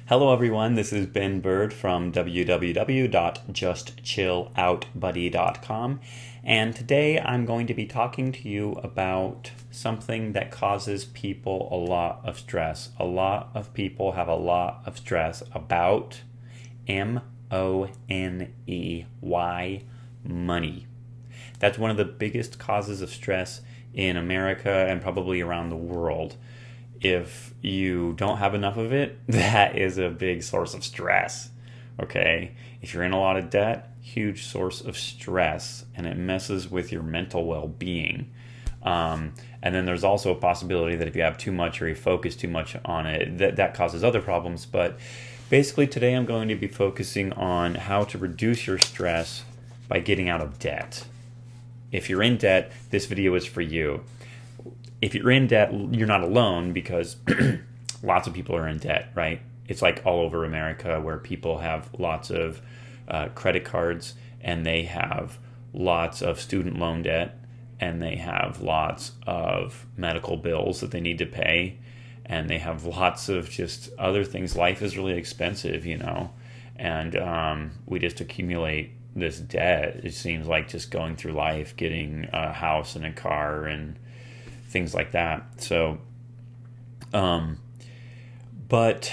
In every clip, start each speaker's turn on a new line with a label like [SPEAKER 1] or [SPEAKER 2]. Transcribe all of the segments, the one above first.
[SPEAKER 1] Hello everyone, this is Ben Bird from www.justchilloutbuddy.com, and today I'm going to be talking to you about something that causes people a lot of stress. A lot of people have a lot of stress about money, money. That's one of the biggest causes of stress in America and probably around the world. If you don't have enough of it, that is a big source of stress. Okay? If you're in a lot of debt, huge source of stress, and it messes with your mental well-being. And then there's also a possibility that if you have too much or you focus too much on it, that causes other problems. But basically today I'm going to be focusing on how to reduce your stress by getting out of debt. If you're in debt, this video is for you. If you're in debt, you're not alone because lots of people are in debt, right? It's like all over America where people have lots of credit cards and they have lots of student loan debt and they have lots of medical bills that they need to pay and they have lots of just other things. Life is really expensive, and we just accumulate this debt. It seems like just going through life, getting a house and a car and things like that. So, but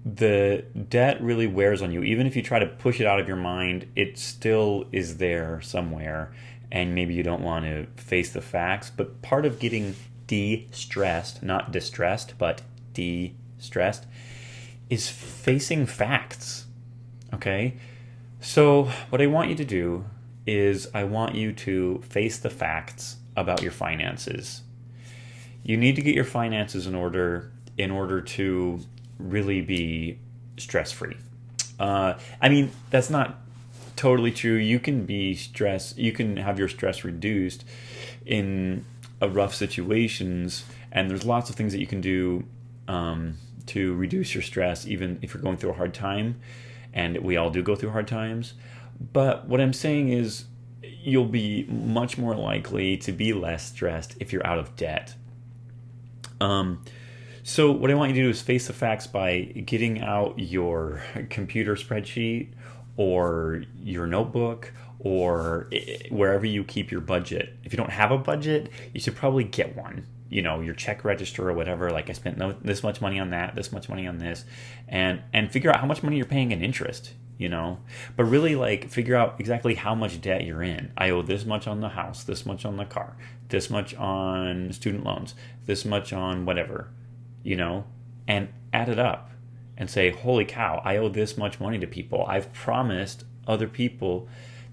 [SPEAKER 1] the debt really wears on you. Even if you try to push it out of your mind, it still is there somewhere. And maybe you don't want to face the facts. But part of getting de-stressed, not distressed, but de-stressed, is facing facts. Okay? So what I want you to do is I want you to face the facts about your finances. You need to get your finances in order to really be stress-free. That's not totally true. You can have your stress reduced in rough situations, and there's lots of things that you can do to reduce your stress, even if you're going through a hard time, and we all do go through hard times. But what I'm saying is you'll be much more likely to be less stressed if you're out of debt. So what I want you to do is face the facts by getting out your computer spreadsheet or your notebook or wherever you keep your budget. If you don't have a budget, you should probably get one. Your check register or whatever, like I spent this much money on that, this much money on this, and figure out how much money you're paying in interest. But really figure out exactly how much debt you're in. I owe this much on the house, this much on the car, this much on student loans, this much on whatever, and add it up and say, holy cow, I owe this much money to people. I've promised other people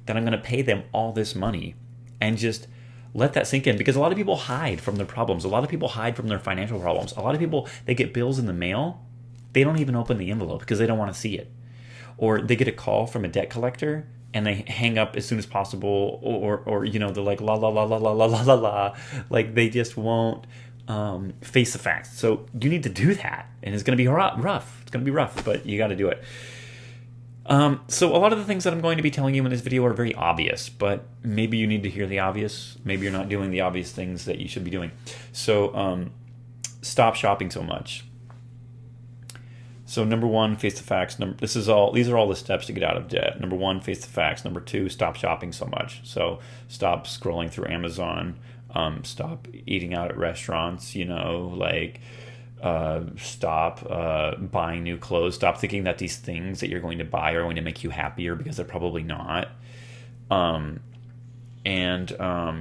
[SPEAKER 1] that I'm going to pay them all this money, and just let that sink in, because a lot of people hide from their problems. A lot of people hide from their financial problems. A lot of people, they get bills in the mail. They don't even open the envelope because they don't want to see it. Or they get a call from a debt collector and they hang up as soon as possible, or they're like la la la la la la la la la, like they just won't face the facts. So you need to do that, and it's going to be rough. It's going to be rough, but you got to do it. So a lot of the things that I'm going to be telling you in this video are very obvious, but maybe you need to hear the obvious. Maybe you're not doing the obvious things that you should be doing. So stop shopping so much. So number one, face the facts. These are all the steps to get out of debt. Number one, face the facts. Number two, stop shopping so much. So stop scrolling through Amazon. Stop eating out at restaurants. Stop buying new clothes. Stop thinking that these things that you're going to buy are going to make you happier, because they're probably not. And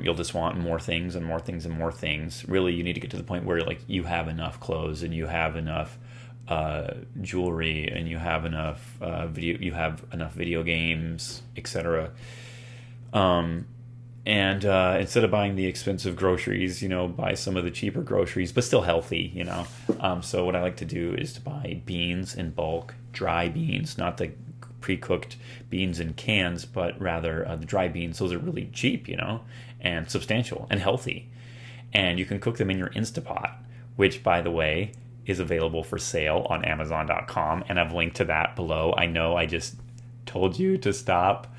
[SPEAKER 1] you'll just want more things and more things and more things. Really, you need to get to the point where you have enough clothes and you have enough jewelry and you have enough video games, etc. And instead of buying the expensive groceries, buy some of the cheaper groceries, but still healthy, So what I like to do is to buy beans in bulk, dry beans, not the pre-cooked beans in cans, but rather the dry beans. Those are really cheap, and substantial and healthy. And you can cook them in your Instapot, which, by the way, is available for sale on Amazon.com, and I've linked to that below. I know I just told you to stop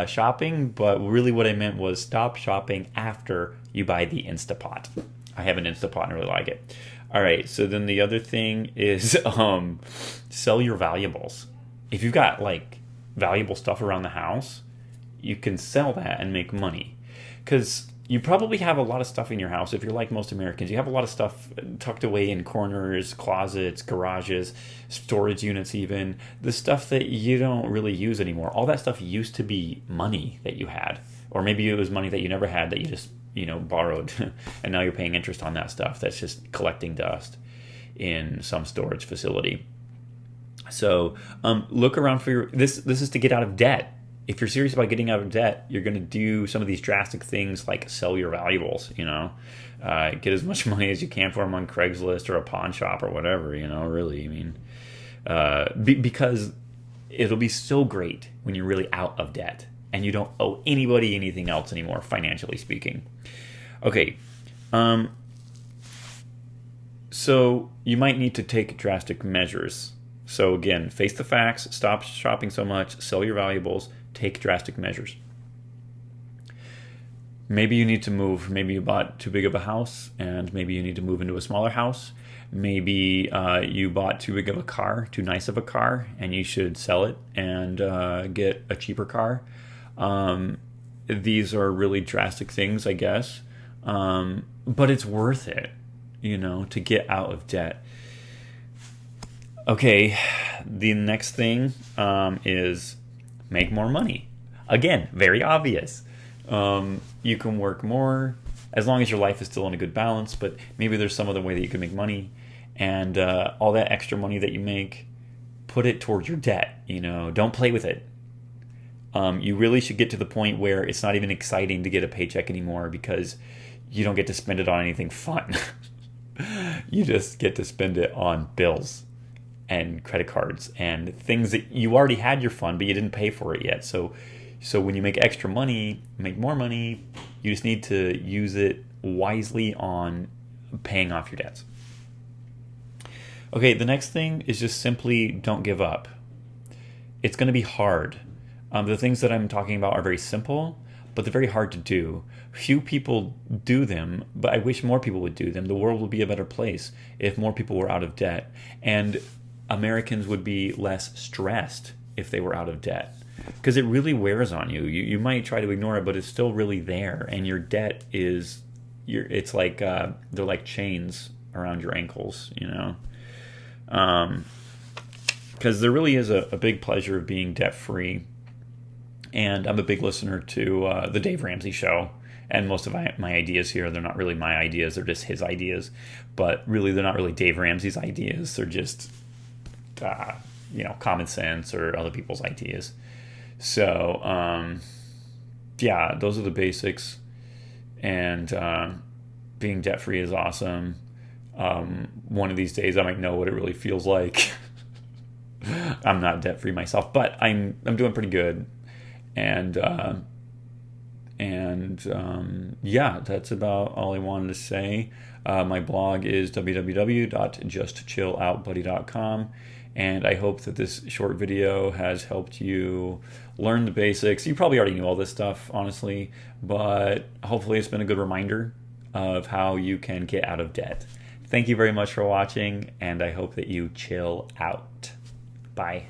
[SPEAKER 1] shopping, but really what I meant was stop shopping after you buy the Instapot. I have an Instapot and I really like it. All right, so then the other thing is sell your valuables. If you've got like valuable stuff around the house, you can sell that and make money. Because you probably have a lot of stuff in your house. If you're like most Americans, you have a lot of stuff tucked away in corners, closets, garages, storage units even. The stuff that you don't really use anymore. All that stuff used to be money that you had. Or maybe it was money that you never had that you just borrowed, and now you're paying interest on that stuff that's just collecting dust in some storage facility. So look around for this is to get out of debt. If you're serious about getting out of debt, you're going to do some of these drastic things like sell your valuables, get as much money as you can for them on Craigslist or a pawn shop or whatever, really. I mean, because it'll be so great when you're really out of debt and you don't owe anybody anything else anymore, financially speaking. Okay, so you might need to take drastic measures. So again, face the facts, stop shopping so much, sell your valuables, take drastic measures. Maybe you need to move. Maybe you bought too big of a house, and maybe you need to move into a smaller house. Maybe you bought too big of a car, too nice of a car, and you should sell it and get a cheaper car. These are really drastic things, I guess. But it's worth it, to get out of debt. Okay, the next thing is make more money. Again, very obvious. You can work more as long as your life is still in a good balance, but maybe there's some other way that you can make money. And all that extra money that you make, put it towards your debt. Don't play with it. You really should get to the point where it's not even exciting to get a paycheck anymore because you don't get to spend it on anything fun. You just get to spend it on bills and credit cards and things that you already had your fun, but you didn't pay for it yet. So when you make extra money, make more money, you just need to use it wisely on paying off your debts. Okay, the next thing is just simply don't give up. It's going to be hard. The things that I'm talking about are very simple, but they're very hard to do. Few people do them, but I wish more people would do them. The world would be a better place if more people were out of debt. And Americans would be less stressed if they were out of debt, because it really wears on you. You might try to ignore it, but it's still really there, and your debt is, it's like they're like chains around your ankles, because there really is a big pleasure of being debt free. And I'm a big listener to the Dave Ramsey Show, and most of my ideas here, they're not really my ideas, they're just his ideas, but really they're not really Dave Ramsey's ideas, they're just common sense or other people's ideas. So, yeah, those are the basics. And being debt-free is awesome. One of these days I might know what it really feels like. I'm not debt-free myself, but I'm doing pretty good. And yeah, that's about all I wanted to say. My blog is www.justchilloutbuddy.com. And I hope that this short video has helped you learn the basics. You probably already knew all this stuff, honestly, but hopefully it's been a good reminder of how you can get out of debt. Thank you very much for watching, and I hope that you chill out. Bye.